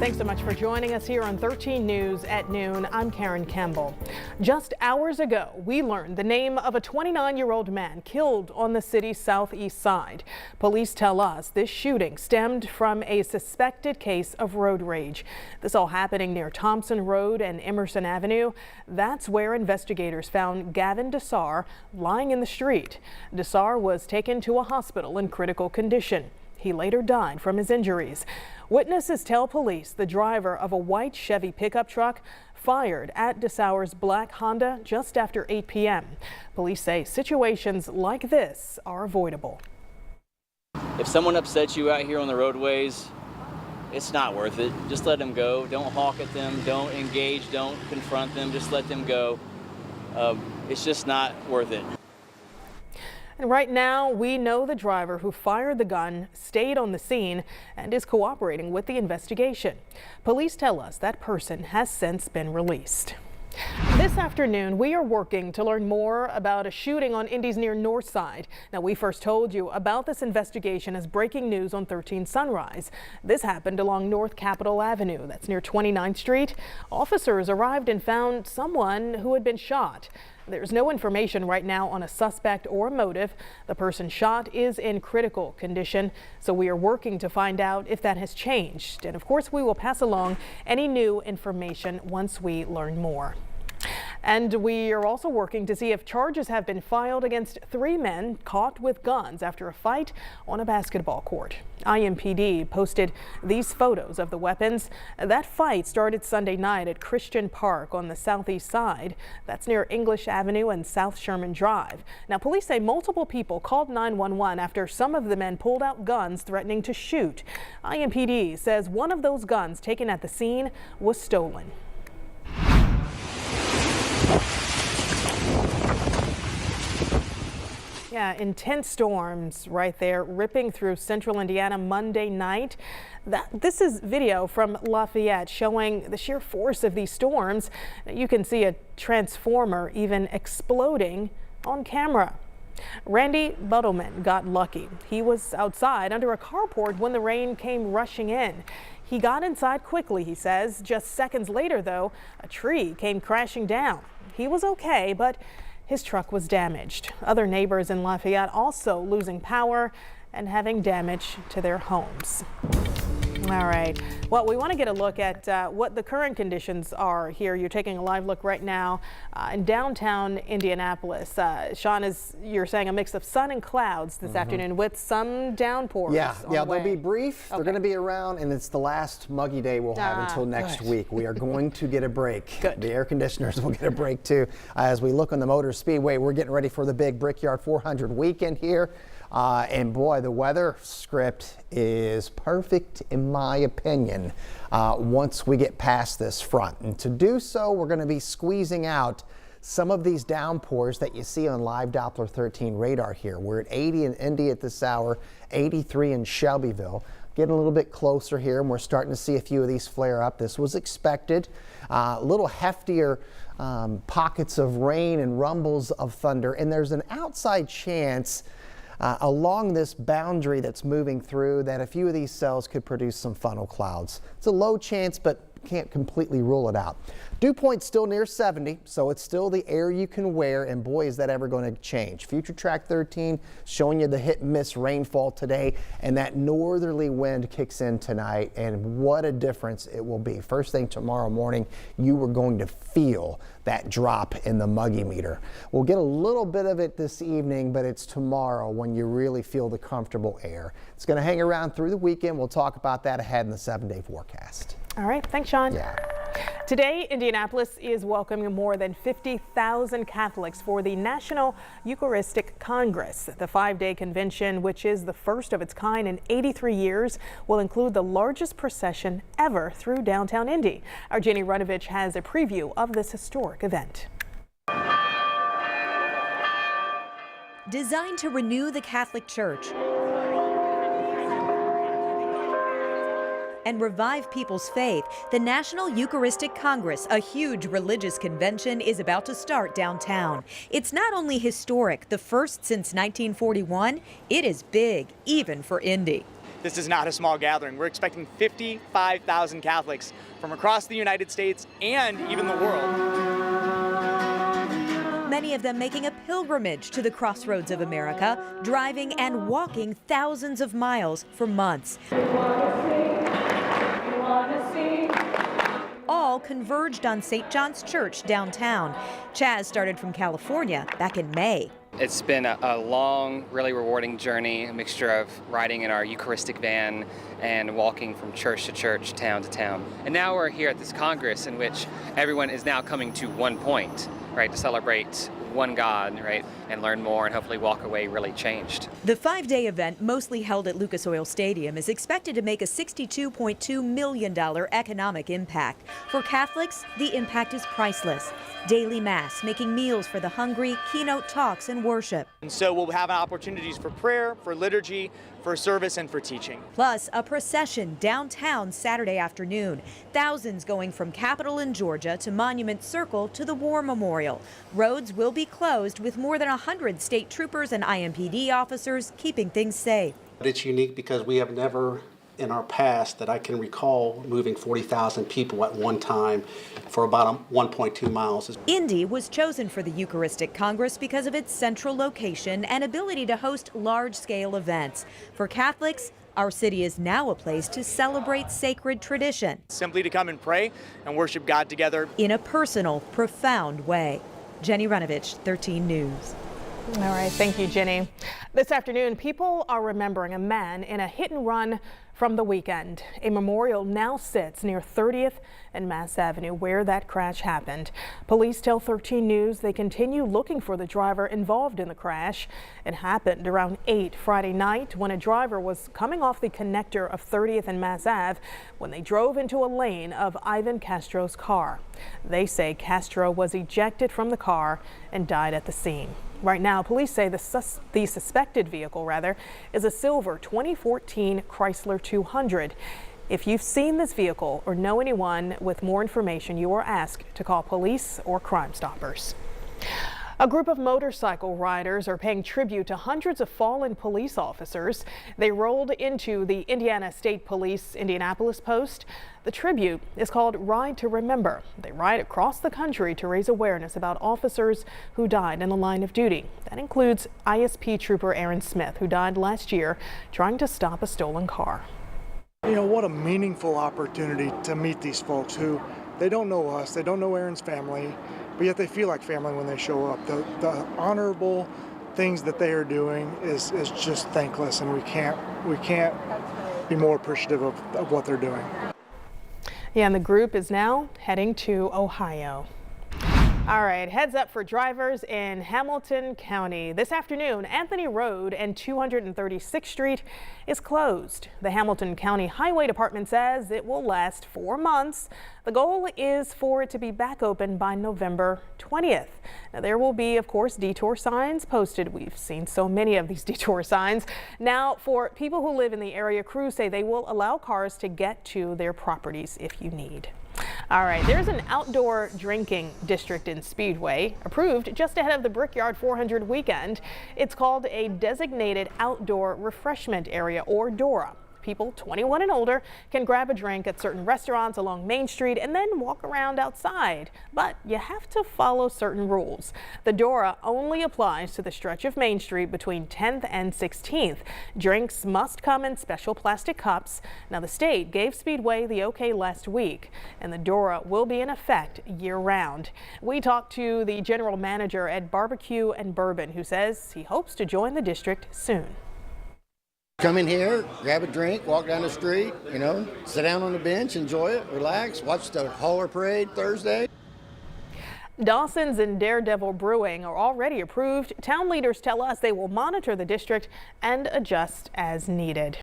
Thanks so much for joining us here on 13 News at noon. I'm Karen Campbell. Just hours ago, we learned the name of a 29-year-old man killed on the city's southeast side. Police tell us this shooting stemmed from a suspected case of road rage. This all happening near Thompson Road and Emerson Avenue. That's where investigators found Gavin Desar lying in the street. Desar was taken to a hospital in critical condition. He later died from his injuries. Witnesses tell police the driver of a white Chevy pickup truck fired at Desar's black Honda just after 8 p.m. Police say situations like this are avoidable. If someone upsets you out here on the roadways, it's not worth it. Just let them go. Don't hawk at them. Don't engage. Don't confront them. Just let them go. It's just not worth it. And right now, we know the driver who fired the gun stayed on the scene and is cooperating with the investigation. Police tell us that person has since been released. This afternoon, we are working to learn more about a shooting on Indy's near North Side. Now, we first told you about this investigation as breaking news on 13 Sunrise. This happened along North Capitol Avenue. That's near 29th Street. Officers arrived and found someone who had been shot. There's no information right now on a suspect or motive. The person shot is in critical condition, so we are working to find out if that has changed. And of course, we will pass along any new information once we learn more. And we are also working to see if charges have been filed against 3 men caught with guns after a fight on a basketball court. IMPD posted these photos of the weapons. That fight started Sunday night at Christian Park on the southeast side. That's near English Avenue and South Sherman Drive. Now, police say multiple people called 911 after some of the men pulled out guns threatening to shoot. IMPD says one of those guns taken at the scene was stolen. Yeah, intense storms right there ripping through central Indiana Monday night. This is video from Lafayette showing the sheer force of these storms. You can see a transformer even exploding on camera. Randy Buttleman got lucky. He was outside under a carport when the rain came rushing in. He got inside quickly, he says. Just seconds later, though, a tree came crashing down. He was okay, but his truck was damaged. Other neighbors in Lafayette also losing power and having damage to their homes. All right. Well, we want to get a look at what the current conditions are here. You're taking a live look right now in downtown Indianapolis. Sean, you're saying a mix of sun and clouds this afternoon with some downpours. Yeah, they'll be brief. Okay. They're going to be around, and it's the last muggy day we'll have until next week. We are going to get a break. Good. The air conditioners will get a break too. As we look on the Motor Speedway, we're getting ready for the big Brickyard 400 weekend here. And boy, the weather script is perfect in my opinion once we get past this front. And to do so, we're going to be squeezing out some of these downpours that you see on live Doppler 13 radar here. We're at 80 in Indy at this hour, 83 in Shelbyville. Getting a little bit closer here, and we're starting to see a few of these flare up. This was expected. A little heftier pockets of rain and rumbles of thunder, and there's an outside chance along this boundary that's moving through that a few of these cells could produce some funnel clouds. It's a low chance, but can't completely rule it out. Dew point's still near 70, so it's still the air you can wear, and boy, is that ever going to change. Future Track 13 showing you the hit and miss rainfall today, and that northerly wind kicks in tonight, and what a difference it will be. First thing tomorrow morning, you are going to feel that drop in the muggy meter. We'll get a little bit of it this evening, but it's tomorrow when you really feel the comfortable air. It's going to hang around through the weekend. We'll talk about that ahead in the 7-day forecast. All right. Thanks, Sean. Yeah. Today, Indianapolis is welcoming more than 50,000 Catholics for the National Eucharistic Congress. The 5-day convention, which is the first of its kind in 83 years, will include the largest procession ever through downtown Indy. Our Jenny Runovich has a preview of this historic event. Designed to renew the Catholic Church and revive people's faith, the National Eucharistic Congress, a huge religious convention, is about to start downtown. It's not only historic, the first since 1941, it is big, even for Indy. this is not a small gathering. We're expecting 55,000 Catholics from across the United States and even the world. Many of them making a pilgrimage to the crossroads of America, driving and walking thousands of miles for months. All converged on St. John's Church downtown. Chaz started from California back in May. It's been a long, really rewarding journey, a mixture of riding in our Eucharistic van and walking from church to church, town to town. And now we're here at this Congress in which everyone is now coming to one point, right, to celebrate one God, right, and learn more and hopefully walk away really changed. The 5-day event, mostly held at Lucas Oil Stadium, is expected to make a $62.2 million economic impact. For Catholics, the impact is priceless. Daily Mass, making meals for the hungry, keynote talks and worship. And so we'll have opportunities for prayer, for liturgy, for service, and for teaching. Plus, a procession downtown Saturday afternoon. Thousands going from Capitol in Georgia to Monument Circle to the War Memorial. Roads will be closed with more than 100 state troopers and IMPD officers keeping things safe. It's unique because we have never in our past that I can recall moving 40,000 people at one time for about 1.2 miles. Indy was chosen for the Eucharistic Congress because of its central location and ability to host large-scale events. For Catholics, our city is now a place to celebrate sacred tradition. Simply to come and pray and worship God together in a personal, profound way. Jenny Runovich, 13 News. All right, thank you, Jenny. This afternoon, people are remembering a man in a hit and run from the weekend. A memorial now sits near 30th and Mass Avenue where that crash happened. Police tell 13 News they continue looking for the driver involved in the crash. It happened around 8 Friday night when a driver was coming off the connector of 30th and Mass Ave when they drove into a lane of Ivan Castro's car. They say Castro was ejected from the car and died at the scene. Right now, police say the suspected vehicle, is a silver 2014 Chrysler 200. If you've seen this vehicle or know anyone with more information, you are asked to call police or Crime Stoppers. A group of motorcycle riders are paying tribute to hundreds of fallen police officers. They rolled into the Indiana State Police Indianapolis post. The tribute is called Ride to Remember. They ride across the country to raise awareness about officers who died in the line of duty. That includes ISP Trooper Aaron Smith, who died last year trying to stop a stolen car. You know, what a meaningful opportunity to meet these folks who, they don't know us, they don't know Aaron's family, but yet they feel like family when they show up. The honorable things that they are doing is just thankless, and we can't be more appreciative of what they're doing. Yeah, and the group is now heading to Ohio. All right, heads up for drivers in Hamilton County. This afternoon, Anthony Road and 236th Street is closed. The Hamilton County Highway Department says it will last 4 months. The goal is for it to be back open by November 20th. Now, there will be, of course, detour signs posted. We've seen so many of these detour signs. Now, for people who live in the area, crews say they will allow cars to get to their properties if you need. All right, there's an outdoor drinking district in Speedway approved just ahead of the Brickyard 400 weekend. It's called a Designated Outdoor Refreshment Area, or DORA. People 21 and older can grab a drink at certain restaurants along Main Street and then walk around outside. But you have to follow certain rules. The DORA only applies to the stretch of Main Street between 10th and 16th. Drinks must come in special plastic cups. Now, the state gave Speedway the okay last week, and the DORA will be in effect year-round. We talked to the general manager at Barbecue and Bourbon, who says he hopes to join the district soon. Come in here, grab a drink, walk down the street, sit down on the bench, enjoy it, relax, watch the Hauler Parade Thursday. Dawson's and Daredevil Brewing are already approved. Town leaders tell us they will monitor the district and adjust as needed.